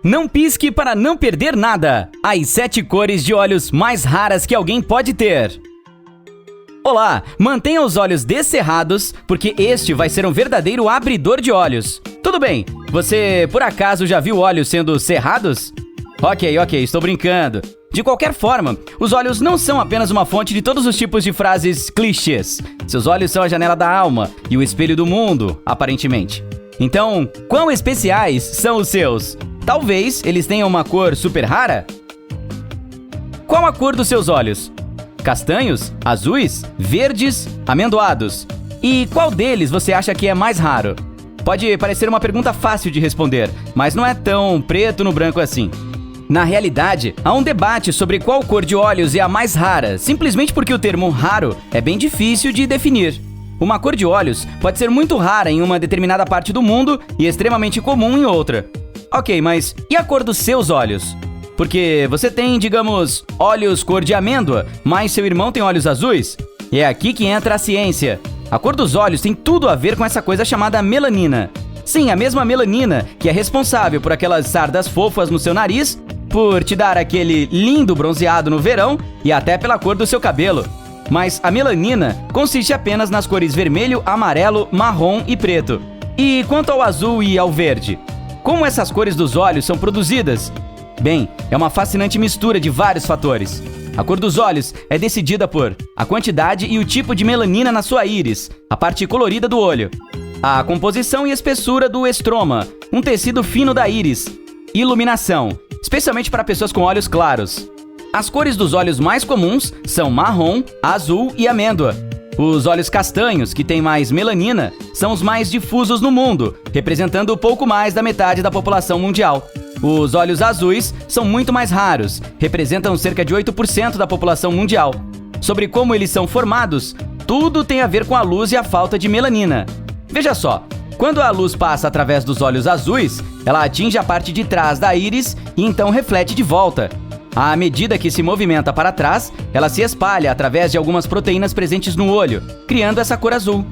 Não pisque para não perder nada! As 7 cores de olhos mais raras que alguém pode ter. Olá, mantenha os olhos descerrados, porque este vai ser um verdadeiro abridor de olhos. Tudo bem, você por acaso já viu olhos sendo cerrados? Ok, estou brincando. De qualquer forma, os olhos não são apenas uma fonte de todos os tipos de frases clichês. Seus olhos são a janela da alma e o espelho do mundo, aparentemente. Então, quão especiais são os seus? Talvez eles tenham uma cor super rara? Qual a cor dos seus olhos? Castanhos? Azuis? Verdes? Amendoados? E qual deles você acha que é mais raro? Pode parecer uma pergunta fácil de responder, mas não é tão preto no branco assim. Na realidade, há um debate sobre qual cor de olhos é a mais rara, simplesmente porque o termo raro é bem difícil de definir. Uma cor de olhos pode ser muito rara em uma determinada parte do mundo e extremamente comum em outra. Ok, mas e a cor dos seus olhos? Porque você tem, digamos, olhos cor de amêndoa, mas seu irmão tem olhos azuis? E é aqui que entra a ciência. A cor dos olhos tem tudo a ver com essa coisa chamada melanina. Sim, a mesma melanina que é responsável por aquelas sardas fofas no seu nariz, por te dar aquele lindo bronzeado no verão e até pela cor do seu cabelo. Mas a melanina consiste apenas nas cores vermelho, amarelo, marrom e preto. E quanto ao azul e ao verde? Como essas cores dos olhos são produzidas? Bem, é uma fascinante mistura de vários fatores. A cor dos olhos é decidida por a quantidade e o tipo de melanina na sua íris, a parte colorida do olho, a composição e espessura do estroma, um tecido fino da íris, iluminação, especialmente para pessoas com olhos claros. As cores dos olhos mais comuns são marrom, azul e amêndoa. Os olhos castanhos, que têm mais melanina, são os mais difusos no mundo, representando pouco mais da metade da população mundial. Os olhos azuis são muito mais raros, representam cerca de 8% da população mundial. Sobre como eles são formados, tudo tem a ver com a luz e a falta de melanina. Veja só, quando a luz passa através dos olhos azuis, ela atinge a parte de trás da íris e então reflete de volta. À medida que se movimenta para trás, ela se espalha através de algumas proteínas presentes no olho, criando essa cor azul.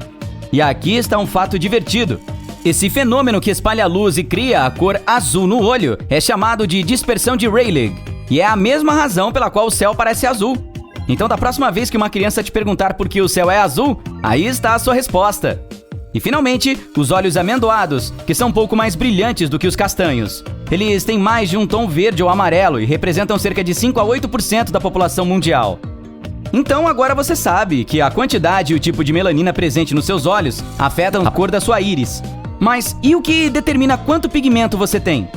E aqui está um fato divertido. Esse fenômeno que espalha a luz e cria a cor azul no olho é chamado de dispersão de Rayleigh, e é a mesma razão pela qual o céu parece azul. Então, da próxima vez que uma criança te perguntar por que o céu é azul, aí está a sua resposta. E finalmente, os olhos amendoados, que são um pouco mais brilhantes do que os castanhos. Eles têm mais de um tom verde ou amarelo e representam cerca de 5 a 8% da população mundial. Então agora você sabe que a quantidade e o tipo de melanina presente nos seus olhos afetam a cor da sua íris. Mas e o que determina quanto pigmento você tem?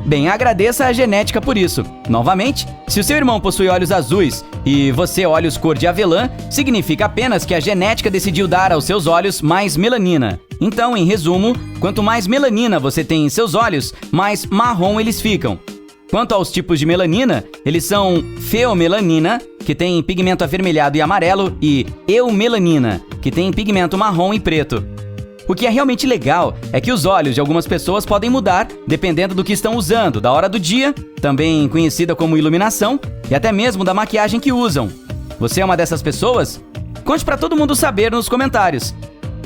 Bem, agradeça a genética por isso. Novamente, se o seu irmão possui olhos azuis e você olhos cor de avelã, significa apenas que a genética decidiu dar aos seus olhos mais melanina. Então, em resumo, quanto mais melanina você tem em seus olhos, mais marrom eles ficam. Quanto aos tipos de melanina, eles são feomelanina, que tem pigmento avermelhado e amarelo, e eumelanina, que tem pigmento marrom e preto. O que é realmente legal é que os olhos de algumas pessoas podem mudar dependendo do que estão usando, da hora do dia, também conhecida como iluminação, e até mesmo da maquiagem que usam. Você é uma dessas pessoas? Conte para todo mundo saber nos comentários.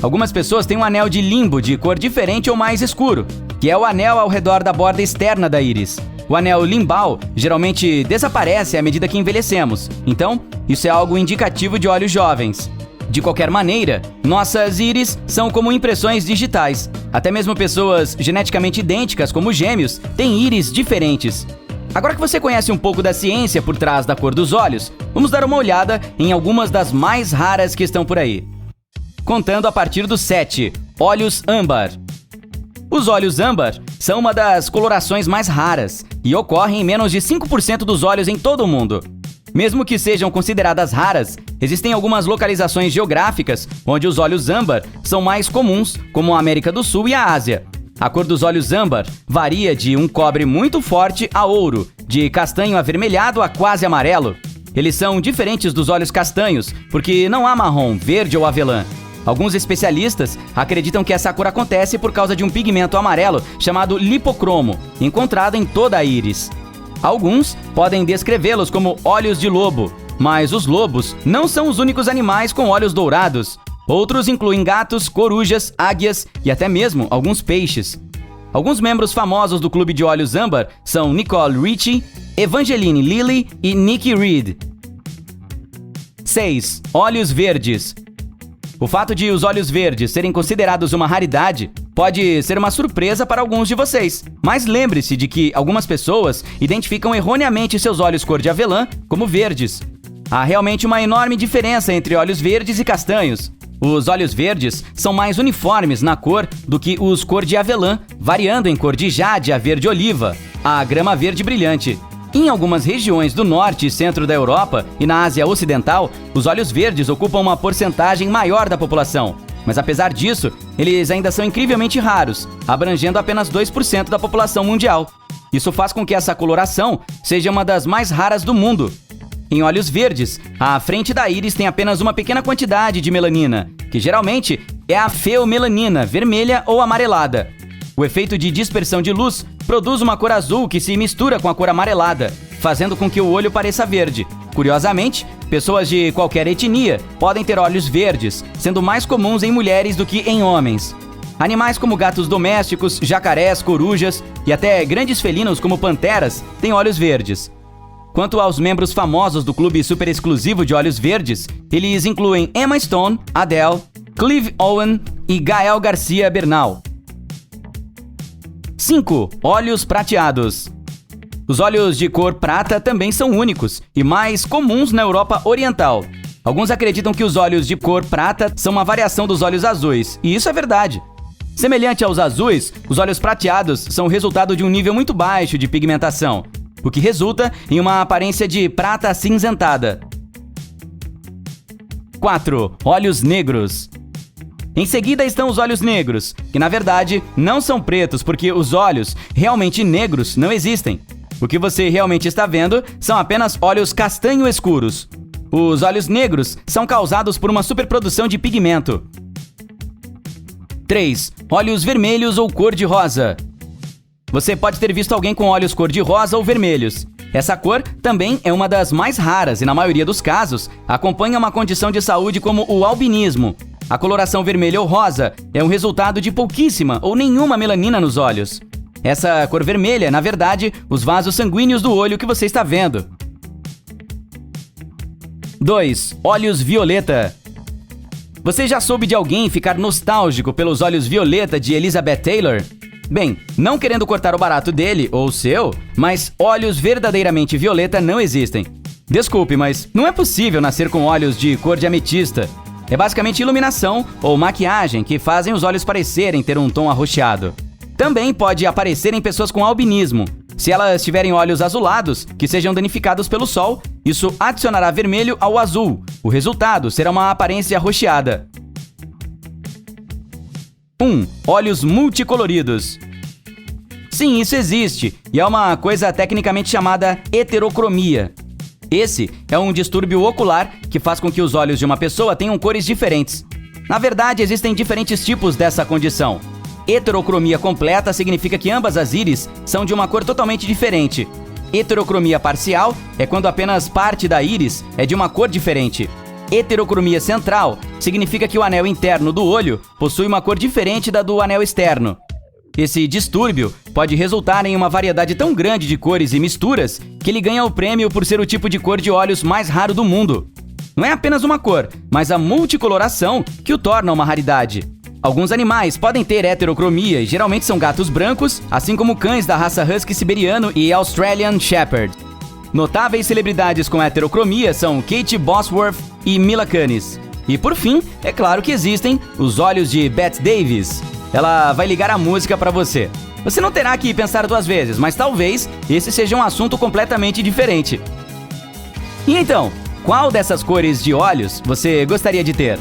Algumas pessoas têm um anel de limbo de cor diferente ou mais escuro, que é o anel ao redor da borda externa da íris. O anel limbal geralmente desaparece à medida que envelhecemos, então isso é algo indicativo de olhos jovens. De qualquer maneira, nossas íris são como impressões digitais. Até mesmo pessoas geneticamente idênticas, como gêmeos, têm íris diferentes. Agora que você conhece um pouco da ciência por trás da cor dos olhos, vamos dar uma olhada em algumas das mais raras que estão por aí. Contando a partir do 7, olhos âmbar. Os olhos âmbar são uma das colorações mais raras e ocorrem em menos de 5% dos olhos em todo o mundo. Mesmo que sejam consideradas raras, existem algumas localizações geográficas onde os olhos âmbar são mais comuns, como a América do Sul e a Ásia. A cor dos olhos âmbar varia de um cobre muito forte a ouro, de castanho avermelhado a quase amarelo. Eles são diferentes dos olhos castanhos, porque não há marrom, verde ou avelã. Alguns especialistas acreditam que essa cor acontece por causa de um pigmento amarelo chamado lipocromo, encontrado em toda a íris. Alguns podem descrevê-los como olhos de lobo, mas os lobos não são os únicos animais com olhos dourados. Outros incluem gatos, corujas, águias e até mesmo alguns peixes. Alguns membros famosos do clube de olhos âmbar são Nicole Richie, Evangeline Lilly e Nikki Reed. 6. Olhos verdes. O fato de os olhos verdes serem considerados uma raridade pode ser uma surpresa para alguns de vocês, mas lembre-se de que algumas pessoas identificam erroneamente seus olhos cor de avelã como verdes. Há realmente uma enorme diferença entre olhos verdes e castanhos. Os olhos verdes são mais uniformes na cor do que os cor de avelã, variando em cor de jade a verde oliva, a grama verde brilhante. Em algumas regiões do norte e centro da Europa e na Ásia Ocidental, os olhos verdes ocupam uma porcentagem maior da população. Mas apesar disso, eles ainda são incrivelmente raros, abrangendo apenas 2% da população mundial. Isso faz com que essa coloração seja uma das mais raras do mundo. Em olhos verdes, a frente da íris tem apenas uma pequena quantidade de melanina, que geralmente é a feomelanina, vermelha ou amarelada. O efeito de dispersão de luz produz uma cor azul que se mistura com a cor amarelada, fazendo com que o olho pareça verde. Curiosamente, pessoas de qualquer etnia podem ter olhos verdes, sendo mais comuns em mulheres do que em homens. Animais como gatos domésticos, jacarés, corujas e até grandes felinos como panteras têm olhos verdes. Quanto aos membros famosos do clube super exclusivo de olhos verdes, eles incluem Emma Stone, Adele, Clive Owen e Gael Garcia Bernal. 5. Olhos prateados. Os olhos de cor prata também são únicos e mais comuns na Europa Oriental. Alguns acreditam que os olhos de cor prata são uma variação dos olhos azuis, e isso é verdade. Semelhante aos azuis, os olhos prateados são o resultado de um nível muito baixo de pigmentação, o que resulta em uma aparência de prata acinzentada. 4. Olhos negros. Em seguida estão os olhos negros, que na verdade não são pretos porque os olhos realmente negros não existem. O que você realmente está vendo são apenas olhos castanho escuros. Os olhos negros são causados por uma superprodução de pigmento. 3. Olhos vermelhos ou cor de rosa. Você pode ter visto alguém com olhos cor de rosa ou vermelhos. Essa cor também é uma das mais raras e, na maioria dos casos, acompanha uma condição de saúde como o albinismo. A coloração vermelha ou rosa é um resultado de pouquíssima ou nenhuma melanina nos olhos. Essa cor vermelha é, na verdade, os vasos sanguíneos do olho que você está vendo. 2. Olhos violeta. Você já soube de alguém ficar nostálgico pelos olhos violeta de Elizabeth Taylor? Bem, não querendo cortar o barato dele ou o seu, mas olhos verdadeiramente violeta não existem. Desculpe, mas não é possível nascer com olhos de cor de ametista. É basicamente iluminação ou maquiagem que fazem os olhos parecerem ter um tom arroxeado. Também pode aparecer em pessoas com albinismo. Se elas tiverem olhos azulados, que sejam danificados pelo sol, isso adicionará vermelho ao azul. O resultado será uma aparência arroxeada. 1. Olhos multicoloridos. Sim, isso existe, e é uma coisa tecnicamente chamada heterocromia. Esse é um distúrbio ocular que faz com que os olhos de uma pessoa tenham cores diferentes. Na verdade, existem diferentes tipos dessa condição. Heterocromia completa significa que ambas as íris são de uma cor totalmente diferente. Heterocromia parcial é quando apenas parte da íris é de uma cor diferente. Heterocromia central significa que o anel interno do olho possui uma cor diferente da do anel externo. Esse distúrbio pode resultar em uma variedade tão grande de cores e misturas que ele ganha o prêmio por ser o tipo de cor de olhos mais raro do mundo. Não é apenas uma cor, mas a multicoloração que o torna uma raridade. Alguns animais podem ter heterocromia e geralmente são gatos brancos, assim como cães da raça Husky siberiano e Australian Shepherd. Notáveis celebridades com heterocromia são Kate Bosworth e Mila Kunis. E por fim, é claro que existem os olhos de Bette Davis. Ela vai ligar a música para você. Você não terá que pensar duas vezes, mas talvez esse seja um assunto completamente diferente. E então, qual dessas cores de olhos você gostaria de ter?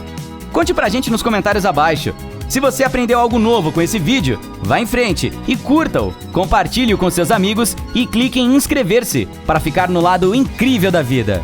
Conte pra gente nos comentários abaixo. Se você aprendeu algo novo com esse vídeo, vá em frente e curta-o, compartilhe-o com seus amigos e clique em inscrever-se para ficar no lado incrível da vida.